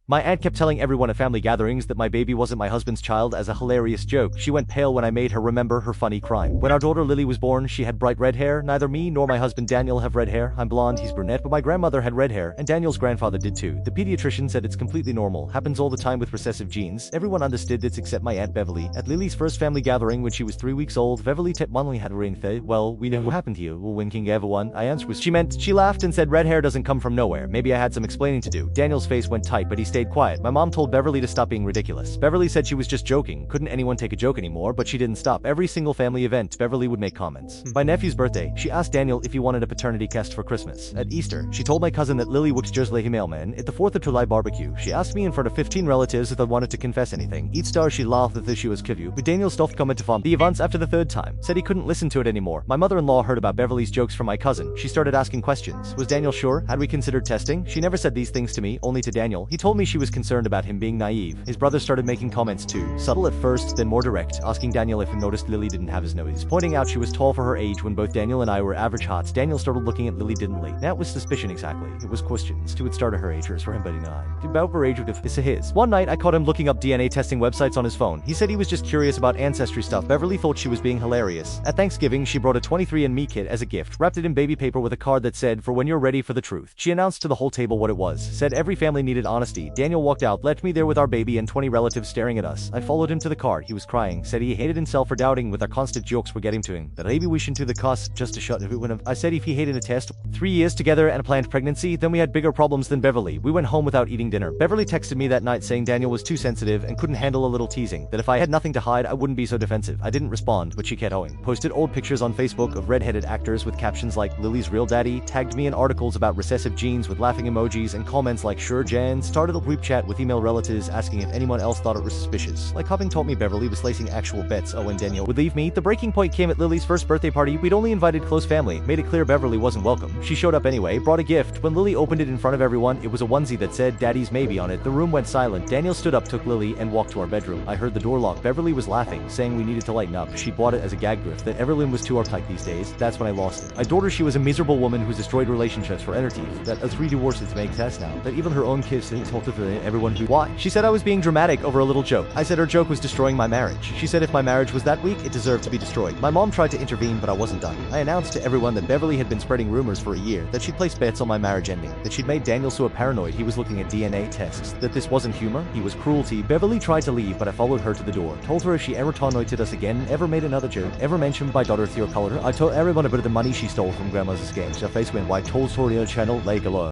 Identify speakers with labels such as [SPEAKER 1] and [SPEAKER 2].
[SPEAKER 1] My aunt kept telling everyone at family gatherings that my baby wasn't my husband's child as a hilarious joke. She went pale when I made her remember her funny crime. When our daughter Lily was born, she had bright red hair. Neither me nor my husband Daniel have red hair. I'm blonde, he's brunette, but my grandmother had red hair, and Daniel's grandfather did too. The pediatrician said it's completely normal, happens all the time with recessive genes. Everyone understood this except my aunt Beverly. At Lily's first family gathering when she was 3 weeks old, Beverly Monthly had a ring thing. Well, we know what happened here. Well, when King everyone, I answered was she meant. She laughed and said red hair doesn't come from nowhere. Maybe I had some explaining to do. Daniel's face went tight, but he stayed quiet. My mom told Beverly to stop being ridiculous. Beverly said she was just joking. Couldn't anyone take a joke anymore, but she didn't stop. Every single family event, Beverly would make comments. My nephew's birthday, she asked Daniel if he wanted a paternity test for Christmas. At Easter, she told my cousin that Lily would just lay mailman. At the 4th of July barbecue, she asked me in front of 15 relatives if I wanted to confess anything. Each star she laughed at this she was kivu, but Daniel stopped commenting on the events after the 3rd time. Said he couldn't listen to it anymore. My mother-in-law heard about Beverly's jokes from my cousin. She started asking questions. Was Daniel sure? Had we considered testing? She never said these things to me, only to Daniel. He told me she was concerned about him being naive. His brother started making comments too. Subtle at first, then more direct, asking Daniel if he noticed Lily didn't have his nose. Pointing out she was tall for her age when both Daniel and I were average hots. Daniel started looking at Lily didn't Lee. That was suspicion exactly. It was questions. To it started her age for him but 9. About her age of his. One night I caught him looking up DNA testing websites on his phone. He said he was just curious about ancestry stuff. Beverly thought she was being hilarious. At Thanksgiving, she brought a 23andMe kit as a gift, wrapped it in baby paper with a card that said, "For when you're ready for the truth." She announced to the whole table what it was. Said every family needed honesty. Daniel walked out, left me there with our baby and 20 relatives staring at us. I followed him to the car. He was crying. Said he hated himself for doubting with our constant jokes were getting to him. That maybe we shouldn't do the cuss just to shut it when I said if he hated a test. 3 years together and a planned pregnancy, then we had bigger problems than Beverly. We went home without eating dinner. Beverly texted me that night saying Daniel was too sensitive and couldn't handle a little teasing. That if I had nothing to hide, I wouldn't be so defensive. I didn't respond, but she kept going. Posted old pictures on Facebook of redheaded actors with captions like Lily's real daddy, tagged me in articles about recessive genes with laughing emojis and comments like sure Jan, started a group chat with email relatives asking if anyone else thought it was suspicious. Like having taught me Beverly was placing actual bets when Daniel would leave me. The breaking point came at Lily's first birthday party. We'd only invited close family, made it clear Beverly wasn't welcome. She showed up anyway, brought a gift. When Lily opened it in front of everyone, it was a onesie that said Daddy's Maybe on it. The room went silent. Daniel stood up, took Lily, and walked to our bedroom. I heard the door lock. Beverly was laughing, saying we needed to lighten up. She bought it as a gag gift. That Evelyn was too uptight these days. That's when I lost it. I told her she was a miserable woman who's destroyed relationships for energy. That 3 divorces make sense now. That even her own kids didn't talk to everyone who. Why? She said I was being dramatic over a little joke. I said her joke was destroying my marriage. She said if my marriage was that weak, it deserved to be destroyed. My mom tried to intervene, but I wasn't done. I announced to everyone that Beverly had been spreading rumors for a year, that she'd placed bets on my marriage ending, that she'd made Daniel so paranoid he was looking at DNA tests, that this wasn't humor, he was cruelty. Beverly tried to leave, but I followed her to the door. Told her if she ever taunted us again, ever made another joke, ever mentioned my daughter Theo Color, I told everyone about the money she stole from grandma's escape. Her face went white. Told her channel like a lot.